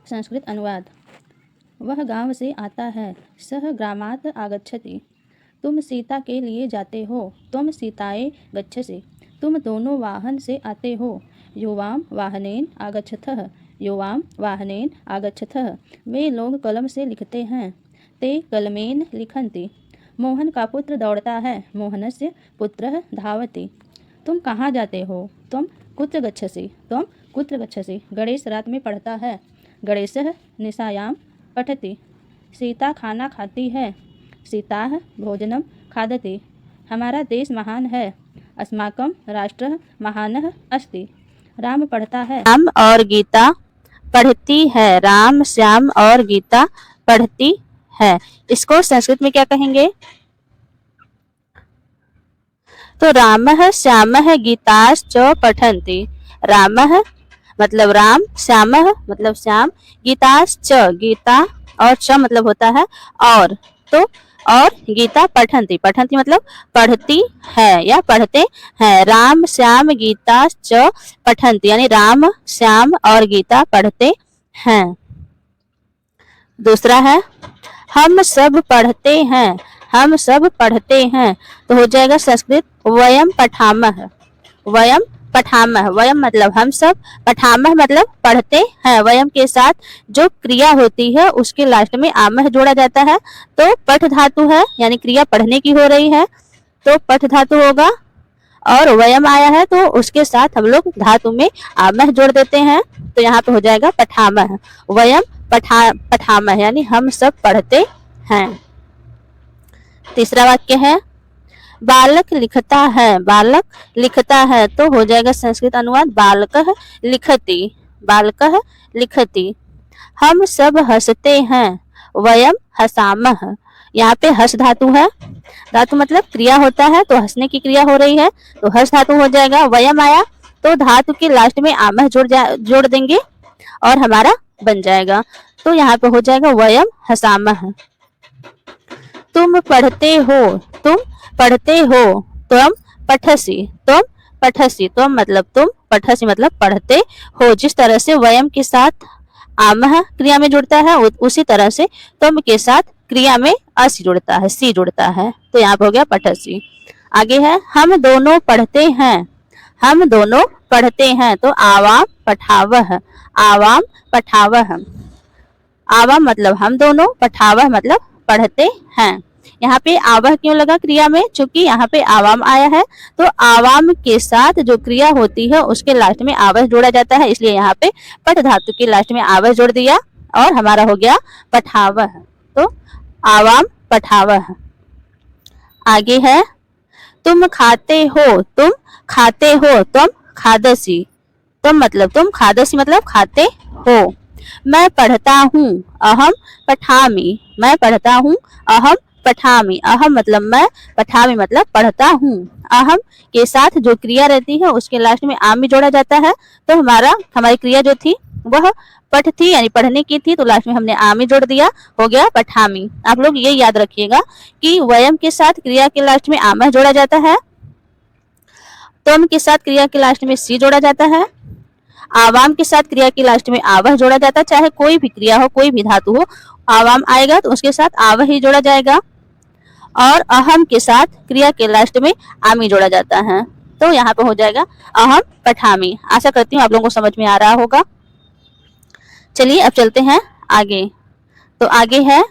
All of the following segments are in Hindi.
संस्कृत अनुवाद। वह गांव से आता है, सह ग्रामात् आगच्छति। तुम सीता के लिए जाते हो, तुम सीताये गच्छसि। तुम दोनों वाहन से आते हो, युवाम वाहनेन आगच्छतः, युवाम वाहनेन आगच्छतः। वे लोग कलम से लिखते हैं, ते कलमेन लिखन्ति। मोहन का पुत्र दौड़ता है, मोहनस्य पुत्रः धावति। तुम कहाँ जाते हो, तुम कुत्र गच्छसि, तुम कुत्र गच्छसि। गणेश रात में पढ़ता है, गणेशः निशायां पठति। सीता खाना खाती है, सीताः भोजनं खादति। हमारा देश महान है, अस्माकं राष्ट्रः महानः अस्ति। राम पढ़ता है, राम और गीता पढ़ती है, राम श्याम और गीता पढ़ती है। इसको संस्कृत में क्या कहेंगे? तो रामः श्यामः गीताश्च पठन्ति। रामः मतलब राम, श्यामः मतलब श्याम, गीताश्च गीता और च मतलब होता है और, तो और गीता पठन्ति, पठन्ति मतलब पढ़ती है या पढ़ते हैं। राम श्याम गीता च पठन्ति यानी राम श्याम और गीता पढ़ते हैं। दूसरा है हम सब पढ़ते हैं, हम सब पढ़ते हैं। तो हो जाएगा संस्कृत वयम पठामः, वयम पठामः। वयम मतलब हम सब, पठामः मतलब पढ़ते हैं। वयम के साथ जो क्रिया होती है उसके लास्ट में आमह जोड़ा जाता है, तो पठ धातु है यानी क्रिया पढ़ने की हो रही है तो पठ धातु होगा, और वयम आया है तो उसके साथ हम लोग धातु में आमह जोड़ देते हैं, तो यहाँ पे हो जाएगा पठामः। वयम पठामः यानी हम सब पढ़ते हैं। तीसरा वाक्य है बालक लिखता है, बालक लिखता है। तो हो जाएगा संस्कृत अनुवाद बालकः लिखति, बालकः लिखति। हम सब हंसते हैं, वयम हसामः। यहाँ पे हस धातु है, धातु मतलब क्रिया होता है तो हंसने की क्रिया हो रही है तो हस धातु हो जाएगा। वयम आया तो धातु के लास्ट में आमह जोड़ देंगे और हमारा बन जाएगा, तो यहाँ पे हो जाएगा वयम हसामः। तुम पढ़ते हो, तुम पढ़ते हो, तुम पठसी, तुम पठसी। तुम मतलब तुम, पठसी मतलब पढ़ते हो। जिस तरह से वयम के साथ आमह क्रिया में जुड़ता है उसी तरह से तुम के साथ क्रिया में असी जुड़ता है, सी जुड़ता है, तो यहाँ पे हो गया पठसी। आगे है हम दोनों पढ़ते हैं, हम दोनों पढ़ते हैं। तो आवाम पठावह, आवाम पठावह। आवाम मतलब हम दोनों, पठावह मतलब पढ़ते हैं। यहाँ पे आवह क्यों लगा क्रिया में? क्योंकि यहाँ पे आवाम आया है तो आवाम के साथ जो क्रिया होती है उसके लास्ट में आवह जोड़ा जाता है, इसलिए यहाँ पे पठ धातु के लास्ट में आवह जोड़ दिया और हमारा हो गया पठावह। तो आवाम पठावह। आगे है तुम खाते हो, तुम खाते हो, तुम खादसी। तुम मतलब तुम, खादसी मतलब खाते हो। मैं पढ़ता हूँ, अहम पठामी, मैं पढ़ता हूँ, अहम पठामी। अहम मतलब मैं, पठामी मतलब पढ़ता हूँ। अहम के साथ जो क्रिया रहती है उसके लास्ट में आम भी जोड़ा जाता है, तो हमारी क्रिया जो थी वह पठ थी यानी पढ़ने की थी, तो लास्ट में हमने आम ही जोड़ दिया, हो गया पठामी। आप लोग ये याद रखिएगा कि वयम के साथ क्रिया के लास्ट में आम जोड़ा जाता है, तुम के साथ क्रिया के लास्ट में सी जोड़ा जाता है, आवाम के साथ क्रिया के लास्ट में आवह जोड़ा जाता है। चाहे कोई भी क्रिया हो, कोई भी धातु हो, आवाम आएगा तो उसके साथ आवह ही जोड़ा जाएगा, और अहम के साथ क्रिया के लास्ट में आमी जोड़ा जाता है, तो यहाँ पे हो जाएगा अहम पठामी। आशा करती हूँ आप लोगों को समझ में आ रहा होगा। चलिए अब चलते हैं आगे। तो आगे है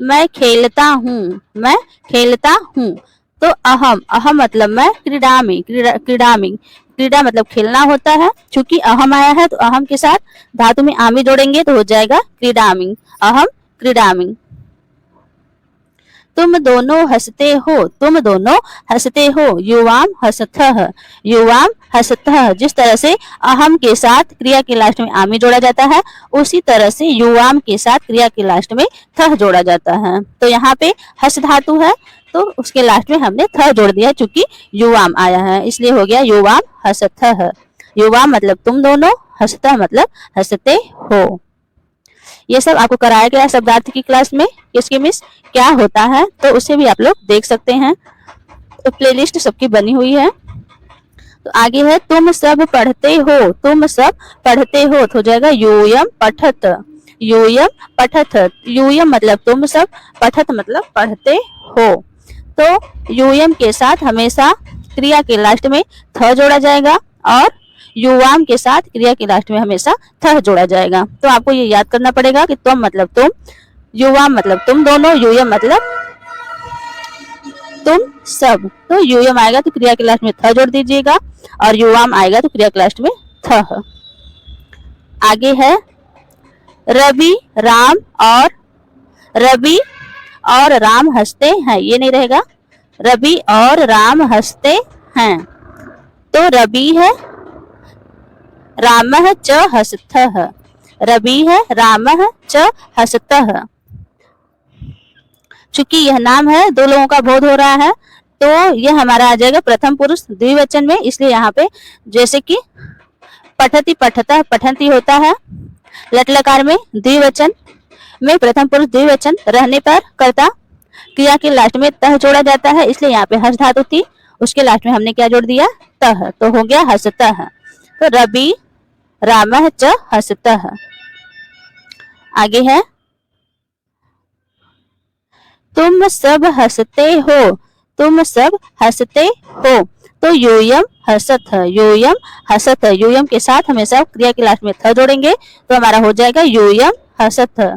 मैं खेलता हूँ, मैं खेलता हूँ। तो अहम, अहम मतलब मैं, क्रीडामी, क्रीडामी, क्रीडा मतलब खेलना होता है। चूंकि अहम आया है तो अहम के साथ धातु में आमी जोड़ेंगे तो हो जाएगा क्रीडामी, अहम क्रीडामी। तुम दोनों हंसते हो, तुम दोनों हंसते हो, युवाम हसतः, युवाम हसतः। जिस तरह से अहम के साथ क्रिया के लास्ट में आमी जोड़ा जाता है उसी तरह से युवाम के साथ क्रिया के लास्ट में थह जोड़ा जाता है। तो यहाँ पे हस धातु है तो उसके लास्ट में हमने थ जोड़ दिया, चूंकि युवाम आया है इसलिए हो गया युवाम हसतः। युवाम मतलब तुम दोनों, हसतः मतलब हंसते हो। ये सब आपको कराया गया शब्दार्थ की क्लास में, इसके मिस क्या होता है, तो उसे भी आप लोग देख सकते हैं। तो प्लेलिस्ट सबकी बनी हुई है, तो आगे है तुम सब पढ़ते हो, तुम सब पढ़ते हो तो हो जाएगा यूयम पठत, यूयम पठत, यूयम मतलब तुम सब, पठत मतलब पढ़ते हो। तो यूयम के साथ हमेशा क्रिया के लास्ट में थ जोड़ा जाएगा और युवाम के साथ क्रिया के लास्ट में हमेशा थ जोड़ा जाएगा। तो आपको ये याद करना पड़ेगा कि तुम मतलब तुम, युवाम मतलब तुम दोनों, यूयम मतलब तुम सब। तो यूयम आएगा तो क्रिया के लास्ट में थ जोड़ दीजिएगा और युवाम आएगा तो क्रिया के लास्ट में थ। आगे है रवि राम और, रवि और राम हंसते हैं, ये नहीं रहेगा, रवि और राम हंसते हैं। तो रवि है रामः च हसतः, रवि है रामः च हसतः। चूंकि यह नाम है, दो लोगों का बोध हो रहा है, तो यह हमारा आ जाएगा प्रथम पुरुष द्विवचन में, इसलिए यहाँ पे जैसे कि पठति पठतः पठंती होता है, लट लकार में द्विवचन में प्रथम पुरुष द्विवचन रहने पर कर्ता क्रिया के लास्ट में तह जोड़ा जाता है, इसलिए यहाँ पे हस धातु थी, उसके लास्ट में हमने क्या जोड़ दिया, तह, तो हो गया हसतः। तो रवि रामः च हसतः। आगे है तुम सब हंसते हो, तुम सब हंसते हो तो यूयम हसत है, यूयम हसत है, यूयम के साथ हमेशा क्रिया के लास्ट में थ जोड़ेंगे तो हमारा हो जाएगा यूयम हसत है।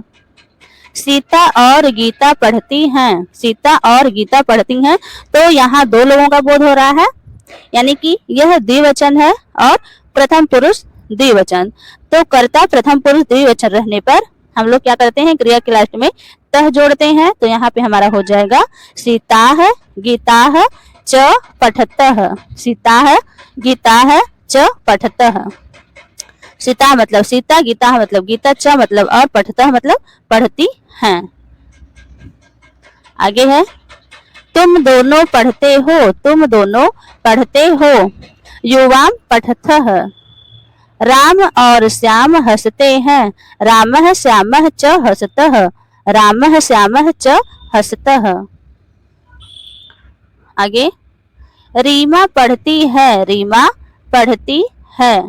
सीता और गीता पढ़ती हैं, सीता और गीता पढ़ती हैं, तो यहाँ दो लोगों का बोध हो रहा है, यानी कि यह द्विवचन है और प्रथम पुरुष द्विवचन। तो कर्ता प्रथम पुरुष द्विवचन रहने पर हम लोग क्या करते हैं, क्रिया के लास्ट में तह जोड़ते हैं, तो यहाँ पे हमारा हो जाएगा सीताः गीताः च पठतः, सीताः गीताः च पठतः। सीता मतलब सीता, गीता मतलब गीता, च मतलब और, पठतः मतलब पढ़ती हैं। आगे है तुम दोनों पढ़ते हो, तुम दोनों पढ़ते हो, युवाम पठतः। राम और श्याम हंसते हैं, रामः श्यामः च हसतः, रामः श्यामः च हसतः। आगे रीमा पढ़ती है, रीमा पढ़ती है,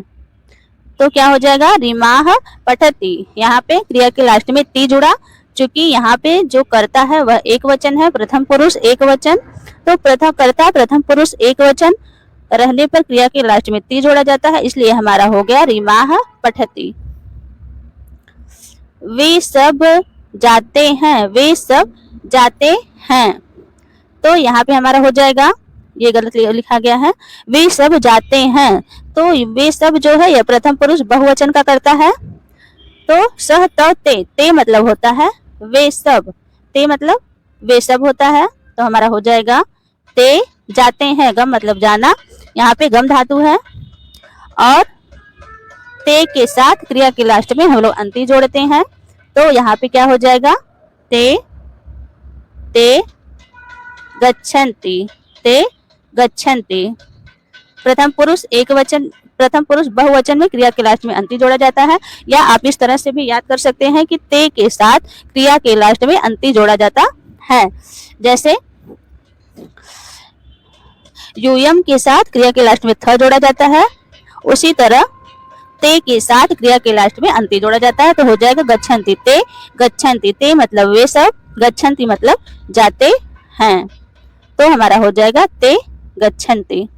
तो क्या हो जाएगा, रीमाः पठति। यहाँ पे क्रिया के लास्ट में ती जुड़ा, चूंकि यहाँ पे जो कर्ता है वह एक वचन है, प्रथम पुरुष एक वचन, तो प्रथम कर्ता प्रथम पुरुष एक वचन रहने पर क्रिया के लास्ट में ती जोड़ा जाता है, इसलिए हमारा हो गया रीमाः पठति। वे सब जाते हैं, वे सब जाते हैं, तो यहाँ पे हमारा हो जाएगा, ये गलत लिखा गया है, वे सब जाते हैं, तो वे सब जो है यह प्रथम पुरुष बहुवचन का करता है, तो सह त ते मतलब होता है वे सब, ते मतलब वे सब होता है, तो हमारा हो जाएगा ते जाते हैं, गम मतलब जाना, यहाँ पे गम धातु है और ते के साथ क्रिया के लास्ट में हम लोग अंति जोड़ते हैं, तो यहाँ पे क्या हो जाएगा, ते ते गच्छन्ति, ते गच्छन्ति। प्रथम पुरुष एक वचन, प्रथम पुरुष बहुवचन में क्रिया के लास्ट में अंति जोड़ा जाता है, या आप इस तरह से भी याद कर सकते हैं कि ते के साथ क्रिया के लास्ट में अंति जोड़ा जाता है, जैसे यूयम के साथ क्रिया के लास्ट में थ जोड़ा जाता है, उसी तरह ते के साथ क्रिया के लास्ट में अंति जोड़ा जाता है, तो हो जाएगा गच्छन्ति, ते गच्छन्ति, ते मतलब वे सब, गच्छन्ति मतलब जाते हैं, तो हमारा हो जाएगा ते गच्छन्ति।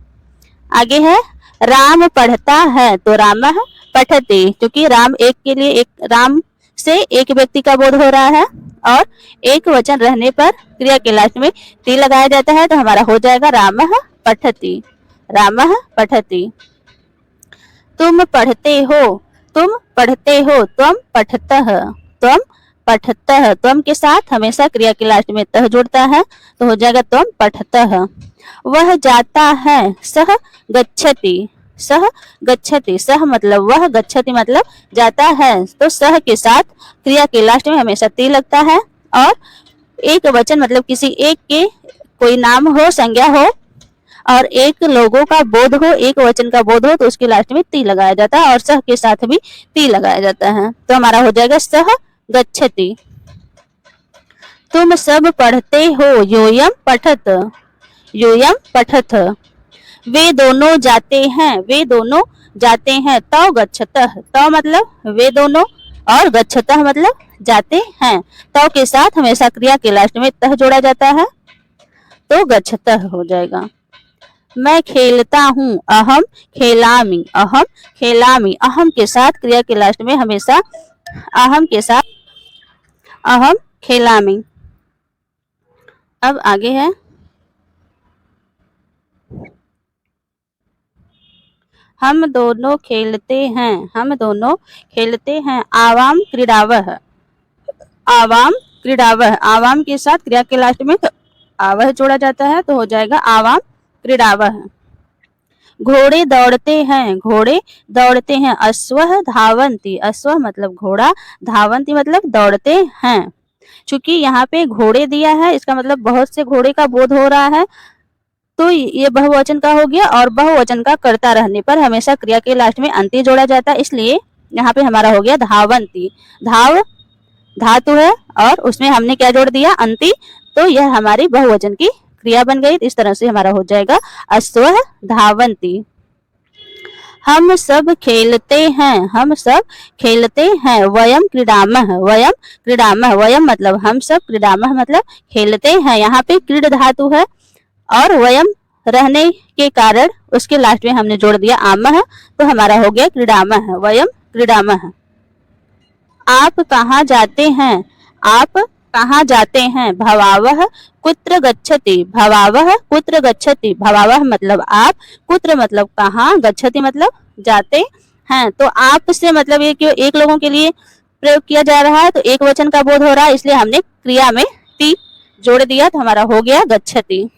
आगे है राम पढ़ता है, तो रामः पठति, क्योंकि राम एक के लिए एक, राम से एक व्यक्ति का बोध हो रहा है और एक वचन रहने पर क्रिया के लास्ट में ती लगाया जाता है, तो हमारा हो जाएगा रामः पठति, रामः पठति। तुम पढ़ते हो, तुम पढ़ते हो, त्वं पठतः, त्वं पठतः, त्वं के साथ हमेशा क्रिया के लास्ट में तह जुड़ता है, तो हो जाएगा त्वं पठतः। वह जाता है, सह गच्छति, सह गच्छति, सह मतलब वह, गच्छति मतलब जाता है, तो सह के साथ क्रिया के लास्ट में हमेशा ती लगता है, और एक वचन मतलब किसी एक के कोई नाम हो, संज्ञा हो और एक लोगों का बोध हो, एक वचन का बोध हो, तो उसके लास्ट में ती लगाया जाता है और सह के साथ भी ती लगाया जाता है, तो हमारा हो जाएगा सह गच्छति। तुम सब पढ़ते हो, यूयम पठत, यूयम पठत। वे दोनों जाते हैं, वे दोनों जाते हैं। तौ गच्छतः, तौ मतलब वे दोनों और गच्छतः मतलब जाते हैं। तौ के साथ हमेशा क्रिया के लास्ट में तह जोड़ा जाता है तो गच्छतः हो जाएगा। मैं खेलता हूँ, अहम खेलामी, अहम खेलामी। अहम के साथ क्रिया के लास्ट में हमेशा अहम के साथ अहम खेलामी। अब आगे है हम दोनों खेलते हैं, हम दोनों खेलते हैं। आवाम क्रीडावह, आवाम क्रीडावह। आवाम के साथ क्रिया के लास्ट में आवह जोड़ा जाता है तो हो जाएगा आवाम क्रीडावह। घोड़े दौड़ते हैं, घोड़े दौड़ते हैं। अश्वः धावन्ति, अश्व मतलब घोड़ा, धावन्ति मतलब दौड़ते हैं। चूंकि यहाँ पे घोड़े दिया है इसका मतलब बहुत से घोड़े का बोध हो रहा है तो ये बहुवचन का हो गया और बहुवचन का कर्ता रहने पर हमेशा क्रिया के लास्ट में अंति जोड़ा जाता है, इसलिए यहाँ पे हमारा हो गया धावन्ति। धाव धातु है और उसमें हमने क्या जोड़ दिया अंति, तो यह हमारी बहुवचन की क्रिया बन गई। इस तरह से हमारा हो जाएगा अश्व धावन्ति। हम सब खेलते हैं, हम सब खेलते हैं। वयम क्रीडामः, वयम क्रीडामः। वयम मतलब हम सब, क्रीडामः मतलब खेलते हैं। यहाँ पे क्रीड धातु है और वयम रहने के कारण उसके लास्ट में हमने जोड़ दिया आमः तो हमारा हो गया क्रीडामः, वयम क्रीडामः। आप कहाँ जाते हैं, आप कहाँ जाते हैं। भवावह कुत्र गच्छति, भवावह कुत्र गच्छति। भवावह मतलब आप, कुत्र मतलब कहाँ, गच्छति मतलब जाते हैं। तो आप से मतलब ये क्यों एक लोगों के लिए प्रयोग किया जा रहा है तो एक वचन का बोध हो रहा है, इसलिए हमने क्रिया में ती जोड़ दिया तो हमारा हो गया गच्छति।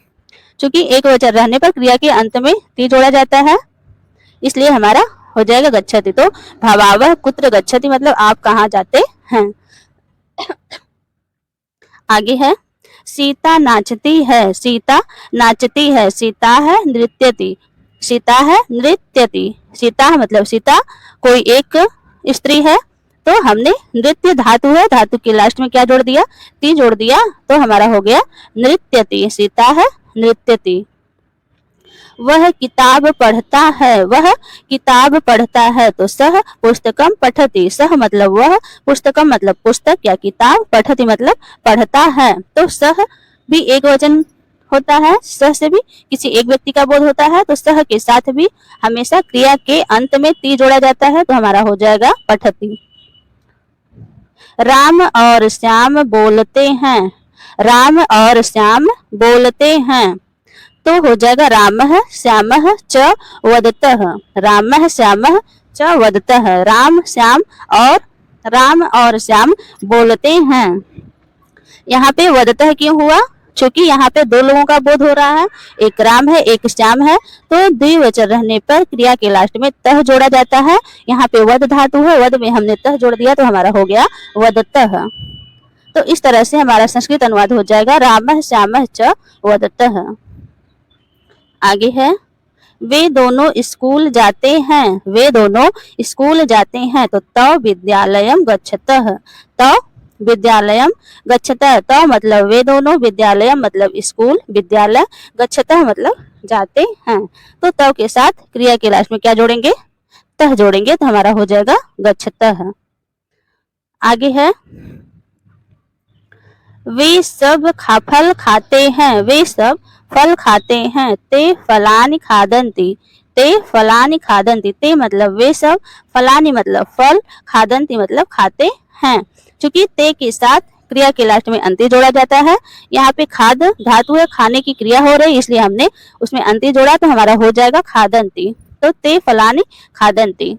चूंकि एक वचन रहने पर क्रिया के अंत में ती जोड़ा जाता है इसलिए हमारा हो जाएगा गच्छति। तो भवावह कुत्र गच्छति मतलब आप कहाँ जाते हैं। आगे है सीता नाचती है, सीता नाचती है। सीता है नृत्यति, सीता है नृत्यति। सीता मतलब सीता कोई एक स्त्री है तो हमने नृत्य धातु है, धातु के लास्ट में क्या जोड़ दिया ती जोड़ दिया तो हमारा हो गया नृत्यति। सीता है नृत्यति। वह किताब पढ़ता है, वह किताब पढ़ता है तो सह पुस्तकम पठति। सह मतलब वह, पुस्तकम मतलब पुस्तक या किताब, पठति मतलब पढ़ता है तो सह भी एक वचन होता है, सह से भी किसी एक व्यक्ति का बोध होता है तो सह के साथ भी हमेशा क्रिया के अंत में ती जोड़ा जाता है तो हमारा हो जाएगा पठति। राम और श्याम बोलते हैं, राम और श्याम बोलते हैं तो हो जाएगा रामः श्यामः च वदतः, रामः श्यामः च वदतः। राम और श्याम बोलते हैं। यहाँ पे वदतः क्यों हुआ, क्योंकि यहाँ पे दो लोगों का बोध हो रहा है, एक राम है एक श्याम है तो द्विवचन रहने पर क्रिया के लास्ट में तह जोड़ा जाता है। यहाँ पे वद धातु है, वद में हमने तह जोड़ दिया तो हमारा हो गया वदतः। तो इस तरह से हमारा संस्कृत अनुवाद हो जाएगा रामः श्यामः च वदतः। आगे है वे दोनों स्कूल जाते हैं, वे दोनों स्कूल जाते हैं तो तौ विद्यालयम गच्छतः, तौ विद्यालयम गच्छतः। तौ मतलब वे दोनों, विद्यालयम मतलब स्कूल, विद्यालय, गच्छतः मतलब जाते हैं तो तौ के साथ क्रिया के लास्ट में क्या जोड़ेंगे तह जोड़ेंगे तो हमारा हो जाएगा गच्छतः। आगे है वे सब फल खाते हैं, वे सब फल खाते हैं। ते फलानि खादन्ति, ते फलानि खादन्ति। ते मतलब वे सब, फलानि मतलब फल, खादन्ति मतलब खाते हैं। चूंकि ते के साथ क्रिया के लास्ट में अंति जोड़ा जाता है, यहाँ पे खाद धातु है, खाने की क्रिया हो रही इसलिए हमने उसमें अंति जोड़ा तो हमारा हो जाएगा खादन्ति। तो ते फलानि खादन्ति।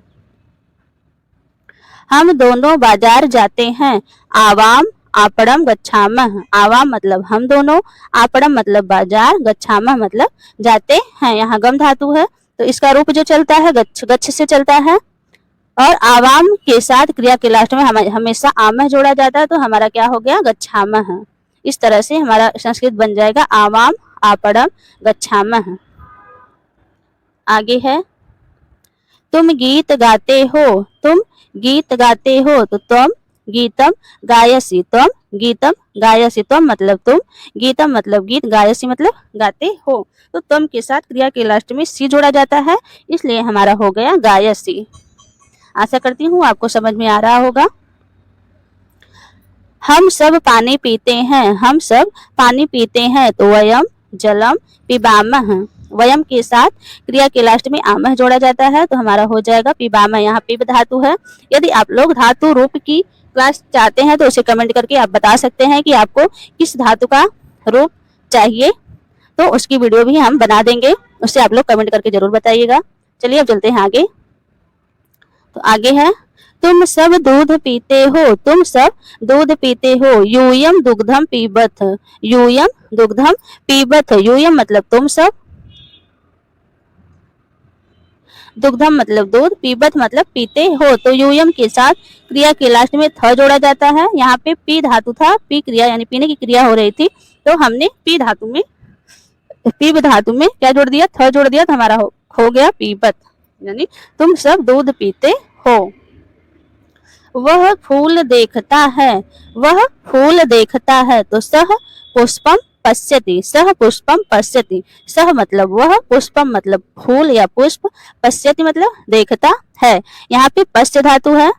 हम दोनों बाजार जाते हैं। आवाम आपड़म गच्छामः, आवाम मतलब हम दोनों, आपड़म मतलब बाजार, गच्छामः मतलब जाते हैं। यहाँ गम धातु है तो इसका रूप जो चलता है गच्छ से चलता है और आवाम के साथ क्रिया के लास्ट में हमेशा आमह जोड़ा जाता है तो हमारा क्या हो गया गच्छामः। इस तरह से हमारा संस्कृत बन जाएगा आवाम आपड़म गच्छामः। आगे है तुम गीत गाते हो, तुम गीत गाते हो तो तुम गीतम गायसी त्वम, गीतम गायसी त्वम मतलब तुम, गीतम मतलब गीत, गायसी मतलब गाते हो। तो त्वम के साथ क्रिया के लास्ट में सी जोड़ा जाता है, इसलिए हमारा हो गया गायसी। आशा करती हूँ आपको समझ में आ रहा होगा। हम सब पानी पीते हैं, हम सब पानी पीते हैं, तो वयम जलम पिबामः, वयम के साथ क्रिया के लास्ट में आमह जोड़ा जाता है, तो हमारा हो जाएगा पिबामः। यहाँ पिब धातु है। यदि आप लोग धातु रूप की क्लास चाहते हैं तो उसे कमेंट करके आप बता सकते हैं कि आपको किस धातु का रूप चाहिए, तो उसकी वीडियो भी हम बना देंगे, उससे आप लोग कमेंट करके जरूर बताइएगा। चलिए अब चलते हैं आगे। तो आगे है तुम सब दूध पीते हो, तुम सब दूध पीते हो, यूयम दुग्धम पीबथ, यूयम दुग्धम पीबथ, यूयम मतलब तुम सब, दुग्धम मतलब दूध, पीबथ मतलब पीते हो। तो यूयम के साथ क्रिया के लास्ट में थ जोड़ा जाता है। यहाँ पे पी धातु था, पी क्रिया यानी पीने की क्रिया हो रही थी, तो हमने पी धातु में, पीब धातु में क्या जोड़ दिया, थ जोड़ दिया, तो हमारा हो गया पीबथ, यानी तुम सब दूध पीते हो। वह फूल देखता है, वह फूल देखता है, तो सह पुष्पम पश्यति, सह पुष्पम पश्यति, सह मतलब वह, पुष्पम मतलब फूल या पुष्प, पश्यति मतलब देखता है। यहाँ पे पश्य धातु है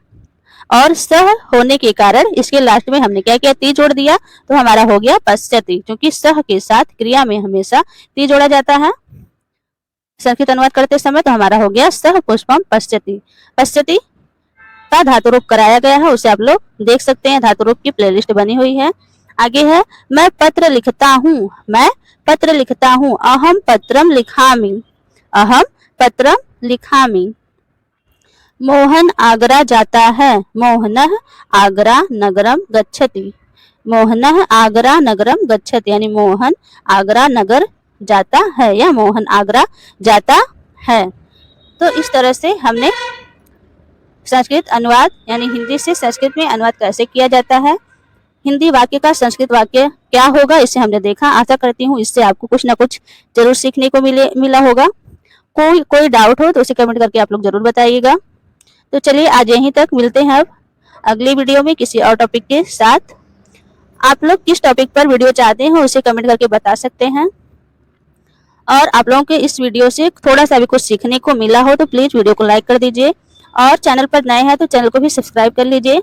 और सह होने के कारण इसके लास्ट में हमने क्या किया, ती जोड़ दिया, तो हमारा हो गया पश्यति, क्योंकि सह के साथ क्रिया में हमेशा ती जोड़ा जाता है संस्कृत अनुवाद करते समय, तो हमारा हो गया सह पुष्पम पश्यति। पश्यति का धातु रूप कराया गया है, उसे आप लोग देख सकते हैं, धातु रूप की प्लेलिस्ट बनी हुई है। आगे है मैं पत्र लिखता हूँ, मैं पत्र लिखता हूँ, अहम पत्रम लिखामि, अहम पत्रम लिखामि। मोहन आगरा जाता है, मोहनः आगरा नगरम गच्छति, मोहनः आगरा नगरम गच्छति, यानी मोहन आगरा नगर जाता है या मोहन आगरा जाता है। तो इस तरह से हमने संस्कृत अनुवाद यानी हिंदी से संस्कृत में अनुवाद कैसे किया जाता है, हिंदी वाक्य का संस्कृत वाक्य क्या होगा, इसे हमने देखा। आशा करती हूँ इससे आपको कुछ ना कुछ जरूर सीखने को मिला होगा। कोई डाउट हो तो उसे कमेंट करके आप लोग जरूर बताइएगा। तो चलिए आज यहीं तक, मिलते हैं अब अगली वीडियो में किसी और टॉपिक के साथ। आप लोग किस टॉपिक पर वीडियो चाहते हैं उसे कमेंट करके बता सकते हैं। और आप लोगों के इस वीडियो से थोड़ा सा भी कुछ सीखने को मिला हो तो प्लीज वीडियो को लाइक कर दीजिए, और चैनल पर नए हैं तो चैनल को भी सब्सक्राइब कर लीजिए।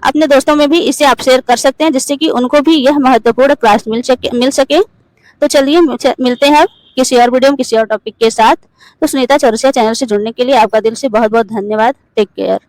अपने दोस्तों में भी इसे आप शेयर कर सकते हैं, जिससे कि उनको भी यह महत्वपूर्ण क्लास मिल सके। तो चलिए मिलते हैं किसी और वीडियो में किसी और टॉपिक के साथ। तो सुनीता चौरसिया चैनल से जुड़ने के लिए आपका दिल से बहुत बहुत धन्यवाद। Take care.